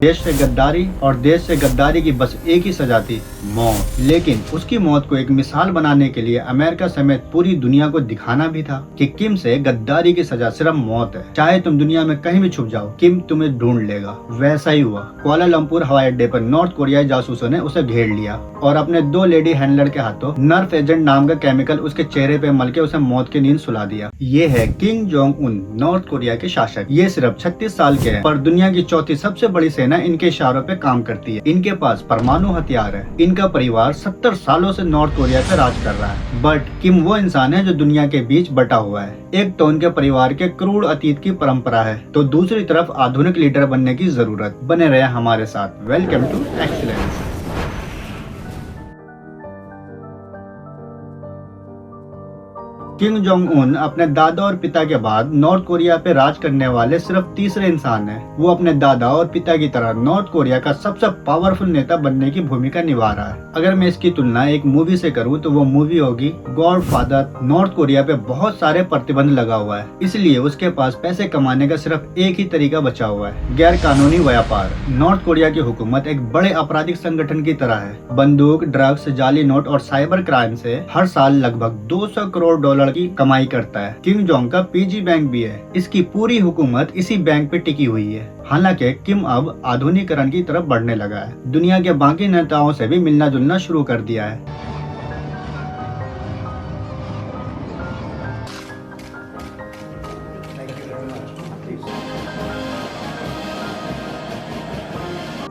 देश से गद्दारी और देश से गद्दारी की बस एक ही सजा थी, मौत। लेकिन उसकी मौत को एक मिसाल बनाने के लिए अमेरिका समेत पूरी दुनिया को दिखाना भी था कि किम से गद्दारी की सजा सिर्फ मौत है। चाहे तुम दुनिया में कहीं भी छुप जाओ, किम तुम्हें ढूंढ लेगा। वैसा ही हुआ। कुआलालंपुर हवाई अड्डे पर नॉर्थ कोरियाई जासूसों ने उसे घेर लिया और अपने 2 लेडी हैंडलर के हाथों नर्फ एजेंट नाम का केमिकल उसके चेहरे पे मल के उसे मौत की नींद सुला दिया। ये है किम जोंग उन, नॉर्थ कोरिया के शासक। ये सिर्फ 36 साल के हैं, पर दुनिया की चौथी सबसे बड़ी सेना इनके इशारों पे काम करती है। इनके पास परमाणु हथियार है। इनका परिवार 70 सालों से नॉर्थ कोरिया पे राज कर रहा है। बट किम वो इंसान है जो दुनिया के बीच बटा हुआ है। एक तो उनके परिवार के क्रूर अतीत की परंपरा है, तो दूसरी तरफ आधुनिक लीडर बनने की जरूरत। बने रहे हमारे साथ। Welcome to excellence. Kim Jong Un अपने दादा और पिता के बाद नॉर्थ कोरिया पे राज करने वाले सिर्फ तीसरे इंसान हैं। वो अपने दादा और पिता की तरह नॉर्थ कोरिया का सबसे पावरफुल नेता बनने की भूमिका निभा रहा है। अगर मैं इसकी तुलना एक मूवी से करूँ तो वो मूवी होगी गॉडफादर। नॉर्थ कोरिया पे बहुत सारे प्रतिबंध लगा हुआ है, इसलिए उसके पास पैसे कमाने का सिर्फ एक ही तरीका बचा हुआ है, गैर कानूनी व्यापार। नॉर्थ कोरिया की हुकूमत एक बड़े आपराधिक संगठन की तरह है। बंदूक, ड्रग्स, जाली नोट और साइबर क्राइम से हर साल लगभग 200 करोड़ डॉलर की कमाई करता है। किम जोंग का पीजी बैंक भी है। इसकी पूरी हुकूमत इसी बैंक पे टिकी हुई है। हालांकि किम अब आधुनिकीकरण की तरफ बढ़ने लगा है। दुनिया के बाकी नेताओं से भी मिलना जुलना शुरू कर दिया है।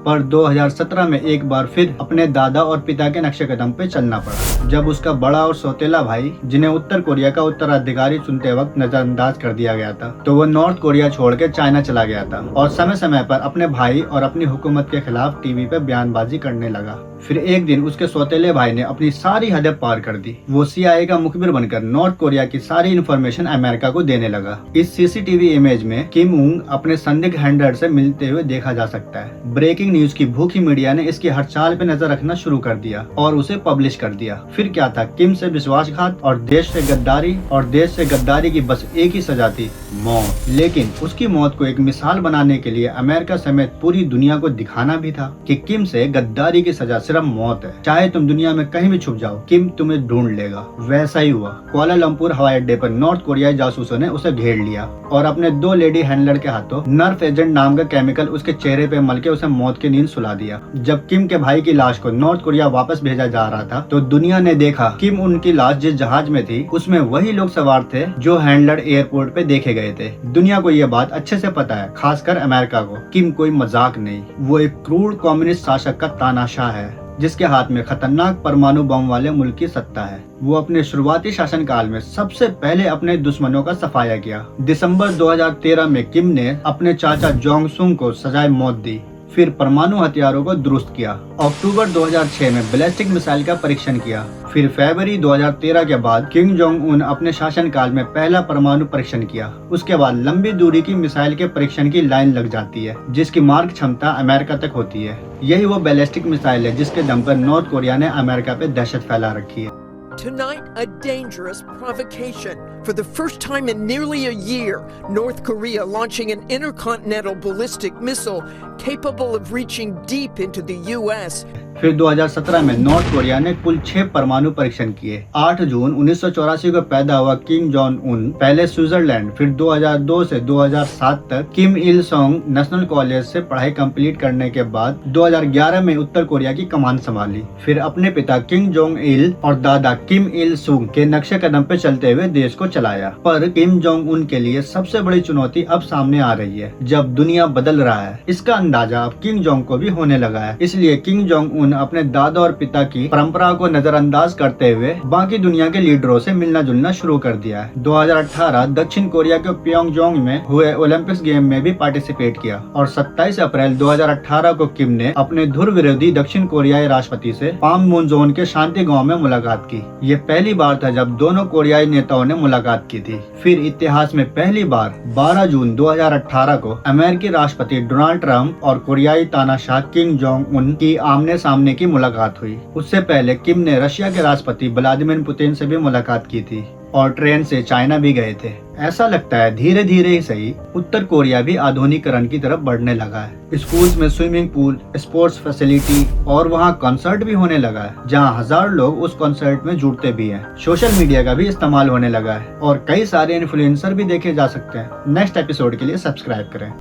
पर 2017 में एक बार फिर अपने दादा और पिता के नक्शे कदम पे चलना पड़ा, जब उसका बड़ा और सौतेला भाई, जिन्हें उत्तर कोरिया का उत्तराधिकारी चुनते वक्त नजरअंदाज कर दिया गया था, तो वो नॉर्थ कोरिया छोड़ के चाइना चला गया था और समय समय पर अपने भाई और अपनी हुकूमत के खिलाफ टीवी पे बयानबाजी करने लगा। फिर एक दिन उसके सौतेले भाई ने अपनी सारी हदें पार कर दी। वो CIA का मुखबिर बनकर नॉर्थ कोरिया की सारी इन्फॉर्मेशन अमेरिका को देने लगा। इस CCTV इमेज में किम उंग अपने संदिग्ध हैंडलर से मिलते हुए देखा जा सकता है। ब्रेकिंग न्यूज की भूखी मीडिया ने इसकी हर चाल पे नजर रखना शुरू कर दिया और उसे पब्लिश कर दिया। फिर क्या था, किम से विश्वासघात और देश से गद्दारी की बस एक ही सजा थी, मौत। लेकिन उसकी मौत को एक मिसाल बनाने के लिए अमेरिका समेत पूरी दुनिया को दिखाना भी था कि किम से गद्दारी की सजा सिर्फ मौत है। चाहे तुम दुनिया में कहीं भी छुप जाओ, किम तुम्हें ढूंढ लेगा। वैसा ही हुआ। कुआलालंपुर हवाई अड्डे पर नॉर्थ कोरियाई जासूसों ने उसे घेर लिया और अपने 2 लेडी हैंडलर के हाथों नर्फ एजेंट नाम का केमिकल उसके चेहरे पे मल के उसे मौत की नींद सुला दिया। जब किम के भाई की लाश को नॉर्थ कोरिया वापस भेजा जा रहा था, तो दुनिया ने देखा किम उनकी लाश जिस जहाज में थी उसमें वही लोग सवार थे जो हैंडलर एयरपोर्ट पे देखे गए थे। दुनिया को ये बात अच्छे से पता है, खासकर अमेरिका को। किम कोई मजाक नहीं, वो एक क्रूर कम्युनिस्ट शासक का तानाशाह है जिसके हाथ में खतरनाक परमाणु बम वाले मुल्क की सत्ता है। वो अपने शुरुआती शासनकाल में सबसे पहले अपने दुश्मनों का सफाया किया। दिसंबर 2013 में किम ने अपने चाचा जोंग सुंग को सजाए मौत दी, फिर परमाणु हथियारों को दुरुस्त किया। अक्टूबर 2006 में बैलिस्टिक मिसाइल का परीक्षण किया। फिर फरवरी 2013 के बाद किम जोंग उन अपने शासनकाल में पहला परमाणु परीक्षण किया। उसके बाद लंबी दूरी की मिसाइल के परीक्षण की लाइन लग जाती है, जिसकी मारक क्षमता अमेरिका तक होती है। यही वो बैलिस्टिक मिसाइल है जिसके दम पर नॉर्थ कोरिया ने अमेरिका पे दहशत फैला रखी है। Tonight, a dangerous provocation. For the first time in nearly a year, North Korea launching an intercontinental ballistic missile capable of reaching deep into the US. फिर 2017 में नॉर्थ कोरिया ने कुल 6 परमाणु परीक्षण किए। 8 जून 1984 को पैदा हुआ किम जोंग उन पहले स्विट्जरलैंड, फिर 2002 से 2007 तक किम इल सोंग नेशनल कॉलेज से पढ़ाई कंप्लीट करने के बाद 2011 में उत्तर कोरिया की कमान संभाली। फिर अपने पिता किम जोंग इल और दादा किम इल सुंग के नक्शे कदम पे चलते हुए देश को चलाया। पर किम जोंग उन के लिए सबसे बड़ी चुनौती अब सामने आ रही है, जब दुनिया बदल रहा है। इसका अंदाजा अब किम जोंग को भी होने लगा है। इसलिए किम जोंग अपने दादा और पिता की परंपरा को नजरअंदाज करते हुए बाकी दुनिया के लीडरों से मिलना जुलना शुरू कर दिया है। 2018 दक्षिण कोरिया के प्योंगयांग में हुए ओलंपिक्स गेम में भी पार्टिसिपेट किया और 27 अप्रैल 2018 को किम ने अपने धुर विरोधी दक्षिण कोरियाई राष्ट्रपति से पांगमुनजोन के शांति गांव में मुलाकात की। ये पहली बार था जब दोनों कोरियाई नेताओं ने मुलाकात की थी। फिर इतिहास में पहली बार 12 जून 2018 को अमेरिकी राष्ट्रपति डोनाल्ड ट्रंप और कोरियाई तानाशाह किम जोंग उन की आमने सामने की मुलाकात हुई। उससे पहले किम ने रशिया के राष्ट्रपति व्लादिमीर पुतिन से भी मुलाकात की थी। और ट्रेन से चाइना भी गए थे। ऐसा लगता है धीरे धीरे ही सही उत्तर कोरिया भी आधुनिकीकरण की तरफ बढ़ने लगा है। स्कूल्स में स्विमिंग पूल, स्पोर्ट्स फैसिलिटी और वहाँ कॉन्सर्ट भी होने लगा है, जहाँ 1000 लोग उस कॉन्सर्ट में जुड़ते भी हैं। सोशल मीडिया का भी इस्तेमाल होने लगा है और कई सारे इन्फ्लुएंसर भी देखे जा सकते हैं। नेक्स्ट एपिसोड के लिए सब्सक्राइब करें।